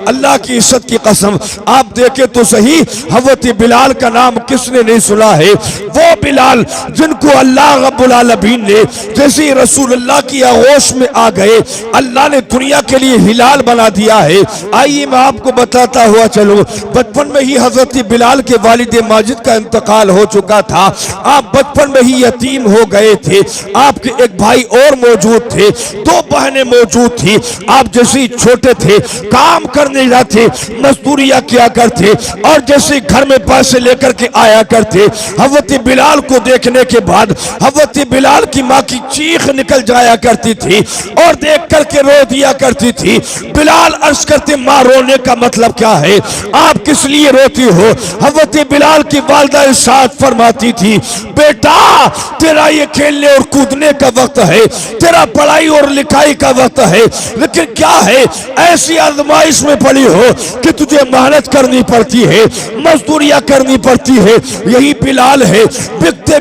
अल्लाह की इज्जत की कसम, आप देखे तो सही हज़रत बिलाल का नाम किसने नहीं सुना है? वो बिलाल जिनको अल्लाह रब्बुल आलमीन ने जैसे रसूलुल्लाह की आगोश में आ गए, अल्लाह ने दुनिया के लिए हिलाल बना दिया है। आइए मैं आपको बताता हुआ चलो, बचपन में ही हजरत बिलाल के वालिद माजिद का इंतकाल हो चुका था। आप बचपन में ही यतीम हो गए थे। आपके एक भाई और मौजूद थे, दो बहनें मौजूद थी। आप जैसे छोटे थे, काम करने जाते, मजदूरियां किया करते और जैसे घर में पैसे लेकर के आया करते। हजरत बिलाल को देखने के बाद हजरत बिलाल की माँ की चीख निकल जाया करती थी और देख करके रो दिया करती थी। बिलाल अर्ज करते, माँ रोने का मतलब क्या है? आप किस लिए रोती हो? हजरत बिलाल की वालिदा इरशाद फरमाती थी, बेटा तेरा ये खेलने और कूदने का वक्त है, तेरा पढ़ाई और लिखाई का वक्त है, लेकिन क्या है ऐसी आजमाइश में पड़ी हो कि तुझे मेहनत करनी पड़ती है, मजदूरियां करनी पड़ती है। यही बिलाल है, बिकते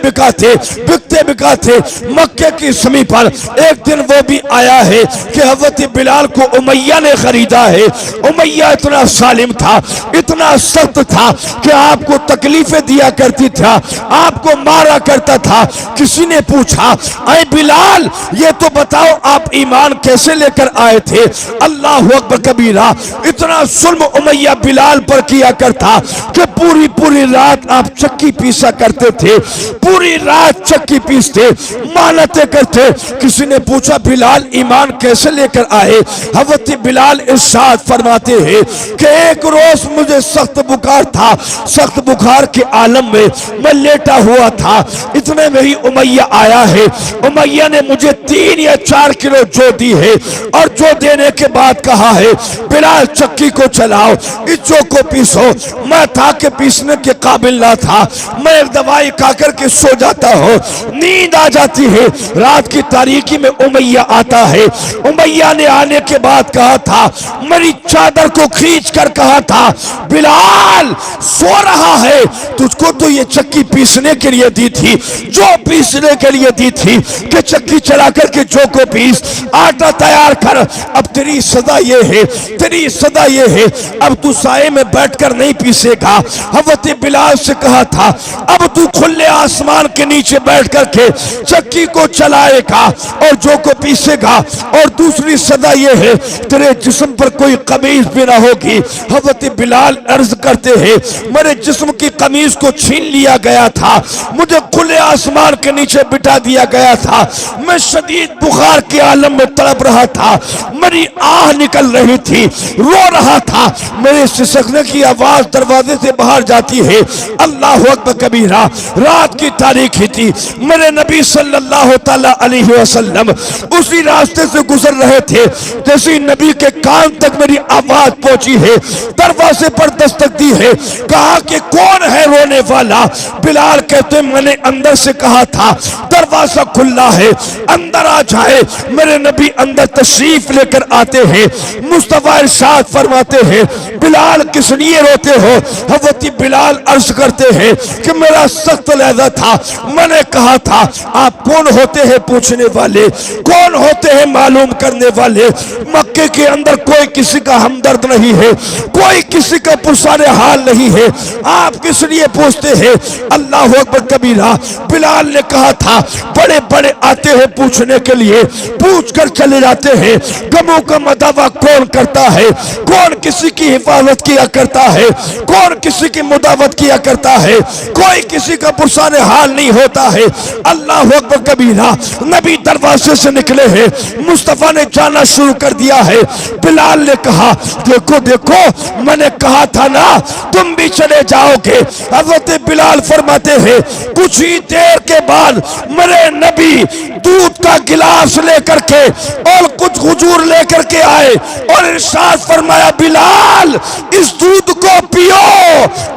बिकाते मक्के की समी पर एक दिन वो भी आया है कि हजरत बिलाल को उमैया ने खरीदा है। उमैया इतना सालिम था, इतना सख्त था कि आपको तकलीफें दिया करती था, आपको मारा करता था। किसी ने पूछा, अरे बिलाल ये तो बताओ आप ईमान कैसे लेकर आए थे? अल्लाह अकबर कबीरा। इतना जुल्म उमैया बिलाल पर किया करता कि पूरी रात आप चक्की पीसा करते थे, पूरी रात चक्की पीसते, मानते करते। किसी ने पूछा, बिलाल ईमान कैसे लेकर आए? हज़रत बिलाल इरशाद फरमाते हैं कि एक रोज मुझे सख्त बुखार था, सख्त बुखार के आलम में मैं लेटा हुआ था, इतने में ही उमैया आया है। उमैया ने मुझे 3 या 4 किलो जो दी है और जो देने के बाद कहा है, बिलाल चक्की को चलाओ, इस जो को पीसो। मैं था कि पीसने के काबिल ना था, मैं एक दवाई खा करके सो जाता हूँ, नींद आ जाती है। रात की तारीकी में उमैया आता है। उमैया ने आने के बाद कहा था, मेरी चादर को खींच कर कहा था, बिलाल सो रहा है, तुझको तो ये चक्की पीसने के लिए दी थी, जो पीसने के लिए दी थी कि चक्की चला करके जो को पीस, आटा तैयार कर। अब तेरी सजा ये है, तेरी सजा ये है, अब तू साए में बैठकर नहीं पीसेगा। हज़रत बिलाल से कहा था, अब तू खुले आसमान के नीचे बैठ करके चक्की को चलाएगा और जो को पीसेगा। और दूसरी सजा ये है, तेरे जिस्म पर कोई कमीज भी ना होगी। हज़रत बिलाल अर्ज करते हैं, मेरे जिस्म की कमीज को छीन लिया गया था, मुझे खुले आसमान के नीचे बिठा दिया गया था, मैं शदीद बुखार के आलम में तड़प रहा था, मेरी आह निकल रही थी, रो रहा था, मेरे सिसकने की आवाज दरवाजे से बाहर जाती है। अल्लाह अकबर कबीरा। रात की तारीखी थी, मेरे नबी सल्लल्लाहु तआला अलैहि वसल्लम उसी रास्ते से गुजर रहे थे, जैसे नबी के कान तक मेरी आवाज पहुंची है, दरवाजे पर दस्तक दी है, कहा कि कौन है रोने वाला? बिलाल कहते, मैंने अंदर से कहा था दरवाजा खुला है, अंदर आ जाए। मेरे नबी अंदर तशरीफ लेकर आते हैं। मुस्तफा इरशाद फरमाते हैं, बिलाल किस लिए रोते हो? हज़रत बिलाल अर्ज करते हैं कि मेरा सख्त लहजा था, मैंने कहा था आप कौन होते हैं पूछने वाले, कौन होते हैं मालूम करने वाले। मक्के के अंदर कोई किसी का हमदर्द नहीं है, कोई किसी का पुरसाने हाल नहीं है, आप किस लिए पूछते हैं? अल्लाह अकबर कबीरा। बिलाल ने कहा था, बड़े बड़े आते हैं पूछने के लिए, पूछ कर चले जाते हैं। गमों का मदावा कौन करता है? कौन किसी की हिफाजत किया करता है? कौन किसी की मुदावत किया करता है? कोई किसी का पुरसाने हाल नहीं होता है। अल्लाह अकबर कबीरा। नबी दरवाजे से निकले हैं, मुस्तफा ने जाना शुरू कर दिया है। बिलाल ने कहा, देखो देखो मैंने कहा था ना तुम भी चले जाओगे। हज़रत बिलाल फरमाते हैं, कुछ ही देर के बाद मेरे नबी दूध का गिलास लेकर के और कुछ हुजूर लेकर के आए और इरशाद फरमाया, बिलाल इस दूध को पियो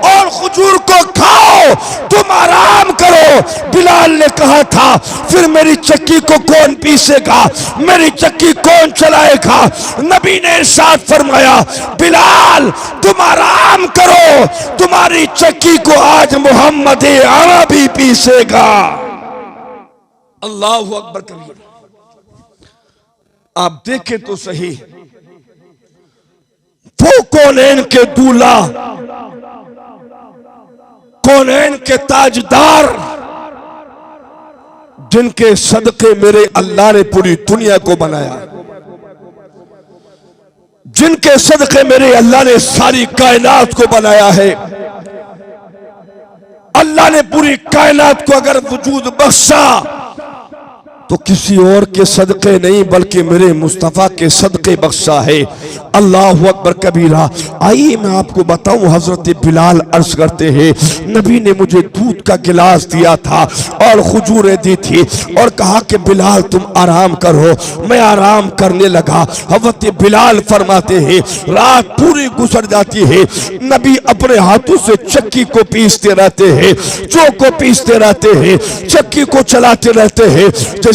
और हुजूर को खाओ, तुम आराम करो। बिलाल ने कहा था, फिर मेरी चक्की को कौन पीसेगा, मेरी चक्की कौन चलाएगा? नबी ने इरशाद फरमाया, बिलाल तुम आराम करो, तुम्हारी चक्की को आज मोहम्मद अरबी पीसेगा। अल्लाह अकबर कबीर। आप देखें तो सही, वो कौनैन के दूल्हा, कौनैन के ताजदार, जिनके सदके मेरे अल्लाह ने पूरी दुनिया को बनाया, जिनके सदके मेरे अल्लाह ने सारी कायनात को बनाया है। अल्लाह ने पूरी कायनात को अगर वजूद बख्शा तो किसी और के सदके नहीं बल्कि मेरे मुस्तफ़ा के सदके बख्शा है। अल्लाहु अकबर कबीरा। आइए मैं आपको बताऊं, हजरत बिलाल अर्ज करते हैं, नबी ने मुझे दूध का गिलास दिया था और खजूरें दी थी और कहा कि बिलाल तुम आराम करो। मैं आराम करने लगा। हजरत बिलाल फरमाते हैं रात पूरी गुजर जाती है, नबी अपने हाथों से चक्की को पीसते रहते हैं, जौ को पीसते रहते हैं, चक्की को चलाते रहते हैं।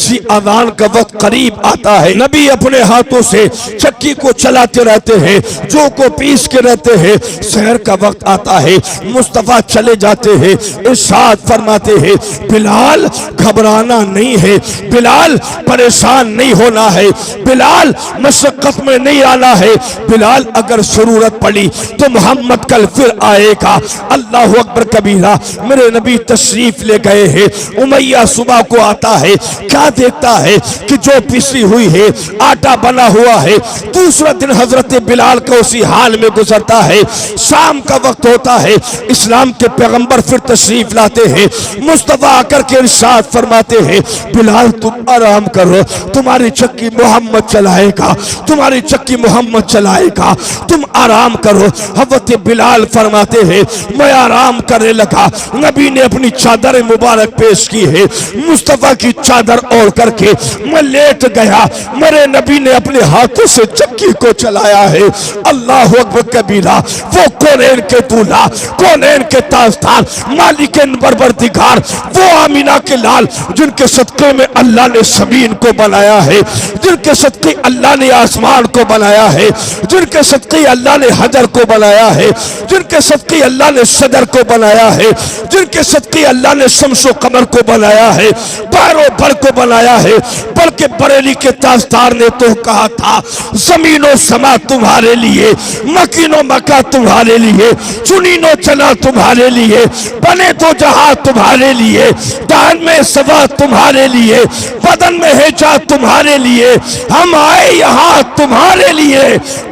जैसी अज़ान का वक्त करीब आता है, नबी अपने हाथों से चक्की को चलाते रहते हैं, जौ को पीस के रहते हैं। शहर का वक्त आता है, मुस्तफ़ा चले जाते हैं, इरशाद फरमाते हैं बिलाल घबराना नहीं है, बिलाल परेशान नहीं होना है, बिलाल मशक्कत में नहीं आना है, बिलाल अगर जरूरत पड़ी तो मोहम्मद कल फिर आएगा। अल्लाह अकबर कबीरा। मेरे नबी तशरीफ ले गए हैं। उमैया सुबह को आता है, क्या देखता है कि जो पिसी हुई है, आटा बना हुआ है। दूसरा दिन हजरत बिलाल का उसी हाल में गुजरता है। शाम का वक्त होता है, इस्लाम के पैगंबर फिर तशरीफ लाते हैं। मुस्तफा आकर के इरशाद फरमाते हैं बिलाल तुम आराम करो, तुम्हारी चक्की मोहम्मद चलाएगा, तुम्हारी चक्की मोहम्मद चलाएगा, तुम आराम करो। हजरत बिलाल फरमाते हैं मैं आराम करने लगा। नबी ने अपनी चादर मुबारक पेश की है, मुस्तफा की चादर ओढ़ करके मैं लेट गया। मेरे नबी ने अपने हाथों से चक्की को चलाया है। अल्लाह अकबर कबीरा। वो कौनैन के दूल्हा, कौनैन के ताजदार, मालिक परवरदिगार, वो आमीना के लाल, जिनके सदके में अल्लाह ने जमीन को बनाया है, जिनके सदके अल्लाह ने आसमान को बनाया है, जिनके सदके अल्लाह ने हजर को बनाया है, जिनके सदके अल्लाह ने सदर को बनाया है, जिनके सदके अल्लाह ने शम्सो कमर को बनाया है, बारो भर को बनाया है। बल्कि बरेली के ताजदार ने तो कहा था जमीनो समा तुम्हारे लिए, मकीनो मका तुम्हारे लिए, चुनीनो चना तुम्हारे लिए, बने तो जहां तुम्हारे लिए, दान में सवा तुम्हारे लिए, बदन में है जा तुम्हारे लिए, हम आए यहां तुम्हारे लिए,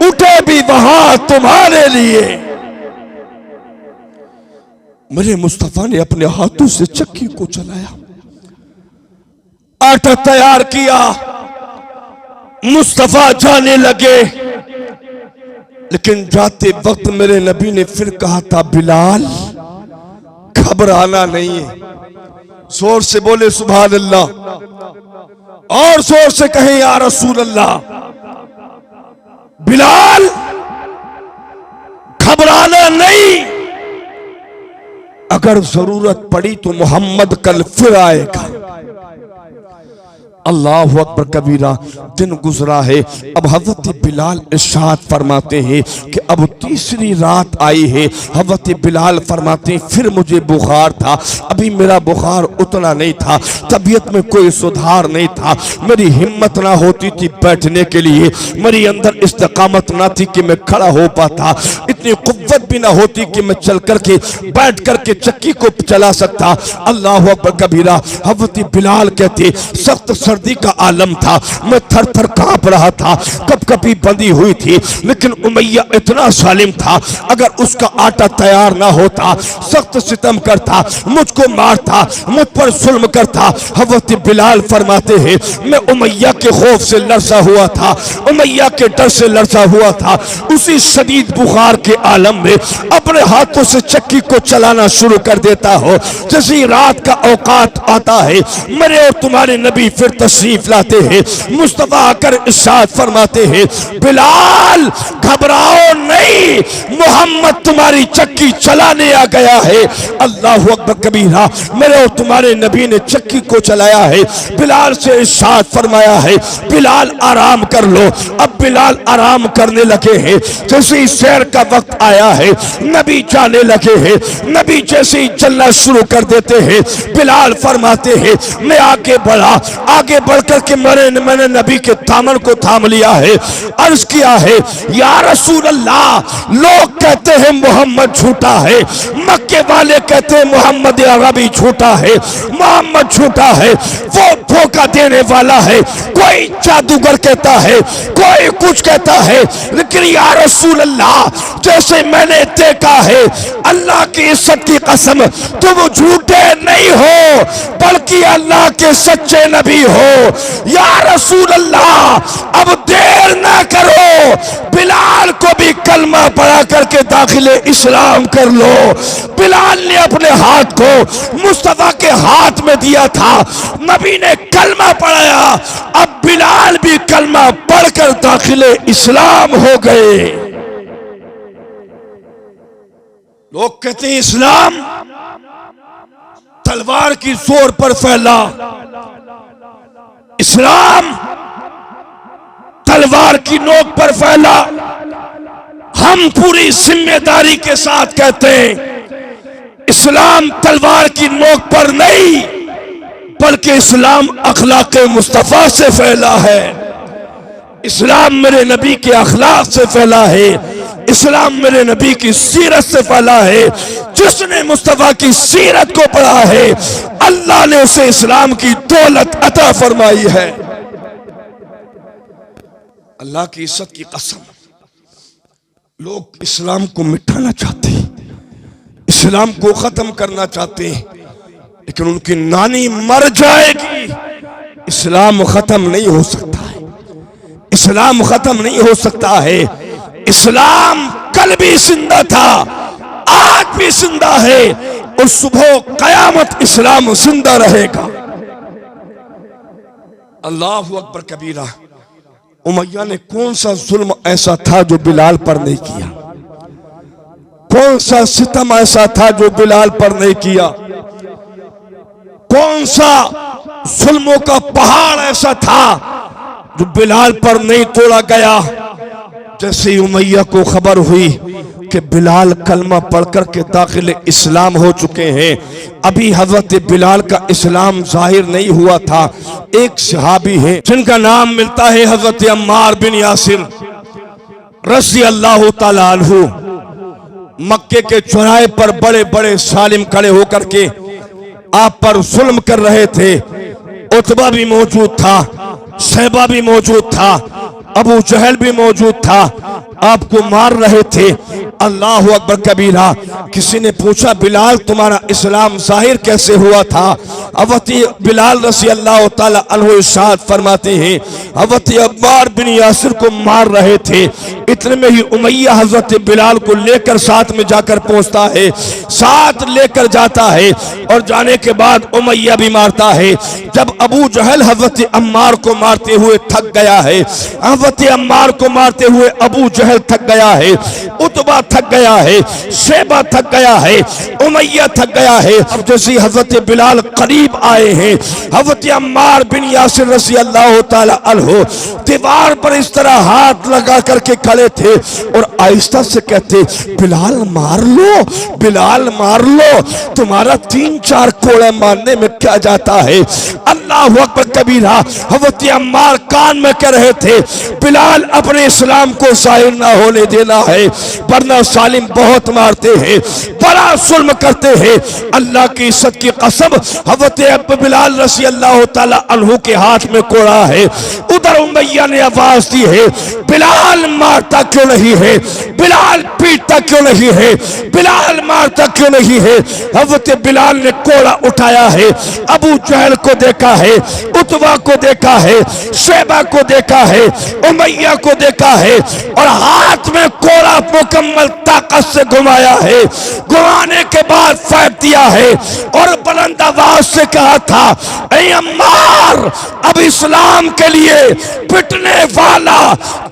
उठे भी वहां तुम्हारे लिए। मेरे मुस्तफा ने अपने हाथों से चक्की को चलाया, आटा तैयार किया, मुस्तफा जाने लगे। लेकिन जाते वक्त मेरे नबी ने फिर कहा था बिलाल घबराना नहीं है। जोर से बोले सुभान अल्लाह, और जोर से कहें या रसूल अल्लाह। बिलाल घबराना नहीं, अगर जरूरत पड़ी तो मोहम्मद कल फिर आएगा। अल्लाह अकबर कबीरा। दिन गुजरा है, अब हजरत बिलाल इरशाद फरमाते हैं कि अब तीसरी रात आई है। हजरत बिलाल फरमाते हैं फिर मुझे बुखार था, अभी मेरा बुखार उतना नहीं था, तबीयत में कोई सुधार नहीं था, मेरी हिम्मत ना होती थी बैठने के लिए, मेरी अंदर इस्तिकामत ना थी कि मैं खड़ा हो पाता, इतनी कुव्वत भी ना होती कि मैं चल करके बैठ करके चक्की को चला सकता। अल्लाह अकबर कबीरा। हजरत बिलाल कहते सख्त सर्दी का आलम था, मैं थर थर कांप रहा था, कब कभी बंधी हुई थी, लेकिन उमैया इतना सालिम था, अगर उसका आटा तैयार ना होता सख्त सितम करता, मुझको मारता, मुझ पर जुल्म करता। हजरत बिलाल फरमाते हैं मैं उमैया के खौफ से लरसा हुआ था, उमैया के डर से लरसा हुआ था। उसी शदीद बुखार के आलम में अपने हाथों से चक्की को चलाना शुरू कर देता हो। जैसी रात का औकात आता है, मेरे और तुम्हारे नबी फिर तशरीफ लाते हैं। मुस्तफा आकर इरशाद फरमाते हैं बिलाल घबराओ नहीं, मोहम्मद तुम्हारी चक्की चलाने आ गया है। अल्लाह अकबर कबीरा, मेरे और तुम्हारे नबी ने चक्की को चलाया है। बिलाल से इरशाद फरमाया है, बिलाल आराम कर लो। अब बिलाल आराम करने लगे हैं। जैसे ही सैर का वक्त आया है, नबी जाने लगे हैं। नबी जैसे ही चलना शुरू कर देते हैं, बिलाल फरमाते हैं मैं आगे बढ़ा। आगे बढ़कर के मैंने नबी के दामन को थाम लिया है। अर्ज किया है, या रसूल अल्लाह, लोग कहते हैं मोहम्मद झूठा है, मक्के वाले कहते हैं मोहम्मद अरबी झूठा है, मोहम्मद झूठा है, वो धोखा देने वाला है। कोई जादूगर कहता है, कोई कुछ कहता है, लेकिन या रसूल अल्लाह, जैसे मैंने देखा है, अल्लाह की इज्जत की कसम, तुम झूठे नहीं हो बल्कि अल्लाह के सच्चे नबी हो। या रसूल अल्लाह, अब देर ना करो, बिलाल को भी कलमा पढ़ा करके दाखिले इस्लाम कर लो। बिलाल ने अपने हाथ को मुस्तफा के हाथ में दिया था, नबी ने कलमा पढ़ाया। अब बिलाल भी कलमा पढ़कर दाखिले इस्लाम हो गए। लोग कहते हैं इस्लाम तलवार की जोर पर फैला, इस्लाम तलवार की नोक पर फैला। हम पूरी जिम्मेदारी के साथ कहते हैं इस्लाम तलवार की नोक पर नहीं, बल्कि इस्लाम अखलाक़े मुस्तफ़ा से फैला है। इस्लाम मेरे नबी के अखलाक से फैला है। इस्लाम मेरे नबी की सीरत से फैला है। जिसने मुस्तफा की सीरत को पढ़ा है, अल्लाह ने उसे इस्लाम की दौलत अता फरमाई है। अल्लाह की इज्जत की कसम, लोग इस्लाम को मिटाना चाहते हैं, इस्लाम को खत्म करना चाहते हैं, लेकिन उनकी नानी मर जाएगी, इस्लाम खत्म नहीं हो सकता है। इस्लाम खत्म नहीं हो सकता है। इस्लाम कल भी जिंदा था, आज भी जिंदा है, और सुबह कयामत इस्लाम जिंदा रहेगा। अल्लाहु अकबर कबीरा। उमैया ने कौन सा जुल्म ऐसा था जो बिलाल पर नहीं किया? कौन सा सितम ऐसा था जो बिलाल पर नहीं किया? कौन सा जुल्मों का पहाड़ ऐसा था जो बिलाल पर नहीं तोड़ा गया? जैसे ही उमैया को खबर हुई कि बिलाल कलमा पढ़कर के दाखिल इस्लाम हो चुके हैं, अभी हजरत बिलाल का इस्लाम जाहिर नहीं हुआ था। एक सहाबी है जिनका नाम मिलता है हजरत अम्मार बिन यासिर रज़ी अल्लाह ताला अन्हु। मक्के के चौराहे पर बड़े बड़े सालिम खड़े होकर के आप पर जुल्म कर रहे थे। उतबा भी मौजूद था, शैबा भी मौजूद था, अबू जहल भी मौजूद था, आपको मार रहे थे। अल्लाह अकबर कबीरा। किसी ने पूछा बिलाल तुम्हारा इस्लाम जाहिर कैसे हुआ था? हज़रत बिलाल रज़ी अल्लाह ताला अन्हु इरशाद फरमाते हैं, हज़रत अम्मार बिन यासिर को मार रहे थे, इतने में ही उमैया हज़रत बिलाल को लेकर साथ में जाकर पहुंचता है, साथ लेकर जाता है, और जाने के बाद उमैया भी मारता है। जब अबू जहल हज़रत अम्मार को मारते हुए थक गया है, हज़रत अम्मार को मारते हुए अबू जहल थक गया है, उतबा थक गया है, शैबा थक गया है, उमैया थक गया है। अब जैसे हज़रत बिलाल करीब आए हैं, हज़रत अम्मार बिन यासिर रज़ी अल्लाह ताला अन्हु दीवार पर इस तरह हाथ लगा करके खड़े थे और आहिस्ता से कहते बिलाल मार लो, बिलाल मार लो, तुम्हारा 3-4 कोड़े मारने में क्या जाता है? अल्लाह अकबर कबीरा। हज़रत अम्मार कान में कह रहे थे बिलाल अपने इस्लाम को जाहिर ना होने देना है, वरना सालिम बहुत मारते हैं, बड़ा जुल्म करते हैं। अल्लाह की इज्जत की कसम, हज़रत बिलाल रज़ी अल्लाह ताला अन्हु के हाथ में कोड़ा है। उधर उमैया ने आवाज दी है बिलाल मारता क्यों नहीं है, बिलाल पीटता क्यों नहीं है, बिलाल मारता क्यों नहीं है? हज़रत बिलाल ने कोड़ा उठाया है, अबू जहल को देखा है, उतबा को देखा है, शैबा को देखा है, उमैया को देखा है, और हाथ में कोड़ा मुकम्मल ताकत से घुमाया है। घुमाने के बाद फेंक दिया है और बुलंद आवाज से कहा था, ऐ अम्मार, अब इस्लाम के लिए पिटने वाला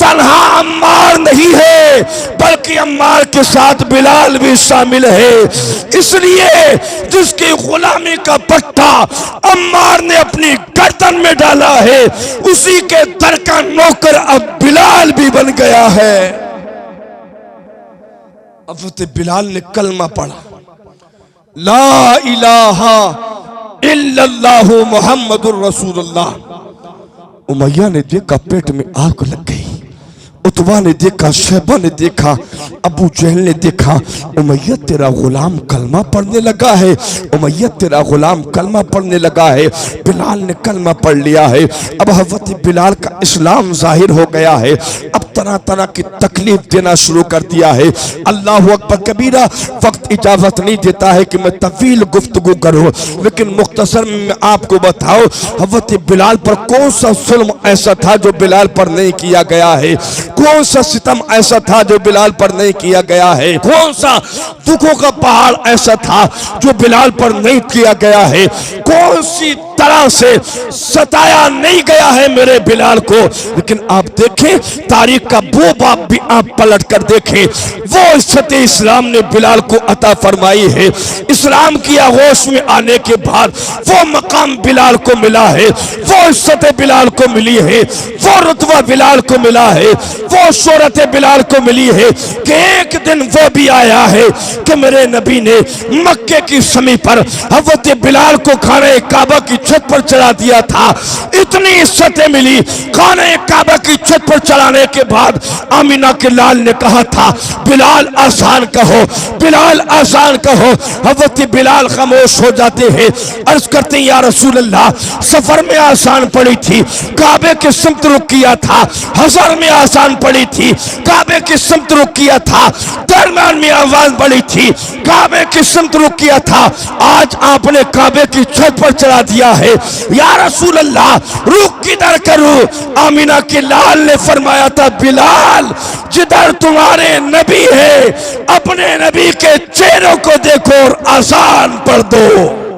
तन्हा अम्मार नहीं है, बल्कि अम्मार के साथ बिलाल भी शामिल है। इसलिए जिसकी गुलामी का पट्टा अम्मार ने अपनी गर्दन में डाला है, उसी के दर का नौकर अब बिलाल भी बन गया है। अब बिलाल ने कलमा पढ़ा, ला इलाहा इल्लल्लाहु मुहम्मदुर रसूलुल्लाह। उमैया ने देखा पेट में आग लग गई, उतबा ने देखा, शैबा ने देखा, अबू जहल ने देखा, उमैया तेरा गुलाम कलमा पढ़ने लगा है, उमैया तेरा गुलाम कलमा पढ़ने लगा है। बिलाल ने कलमा पढ़ लिया है। अब हज़रत बिलाल का इस्लाम जाहिर हो गया है। अब तरह तरह की तकलीफ देना शुरू कर दिया है। अल्लाहु अकबर कबीरा। वक्त इजाजत नहीं देता है कि मैं तवील गुफ्तगू करूँ, लेकिन मुख्तसर में आपको बताओ हज़रत बिलाल पर कौन सा जुल्म ऐसा था जो बिलाल पर नहीं किया गया है, कौन सा सितम ऐसा था जो बिलाल पर नहीं किया गया है, कौन सा दुखों का पहाड़ ऐसा था जो बिलाल पर नहीं किया गया है, कौन सी तरह से सताया नहीं गया है मेरे बिलाल को। लेकिन आप देखें तारीख का वो बाब भी आप पलट कर देखें, वो इज्जत इस्लाम ने बिलाल को अता फरमाई है। इस्लाम की आगोश में आने के बाद वो मकाम बिलाल को मिला है, वो इज्जत बिलाल को मिली है, वो रुतबा बिलाल को मिला है, वो शोहरत बिलाल को मिली है कि एक दिन वो भी आया है कि मेरे नबी ने मक्के की समी पर हज़रत बिलाल को खाने काबा की छत पर चढ़ा दिया था। इतनी इज्जतें मिली, खाने काबा की छत पर चढ़ाने के बाद आमिना के लाल ने कहा था बिलाल आसान कहो, बिलाल आसान कहो। हज़रत बिलाल खामोश हो जाते हैं, अर्ज करते हैं या रसूल अल्लाह, सफर में आसान पड़ी थी, काबे के सिमत रुख किया था, हज़र में आसान पड़ी थी, काबे की सिमत रुख किया था, दरम्यान में आवाज पड़ी थी, काबे की सिमत रुख किया था, आज आपने काबे की छत पर चढ़ा दिया है, या रसूल अल्लाह रुख किधर करूं? आमिना के लाल ने फरमाया था बिलाल जिधर तुम्हारे नबी है अपने नबी के चेहरों को देखो और आसान पढ़ दो।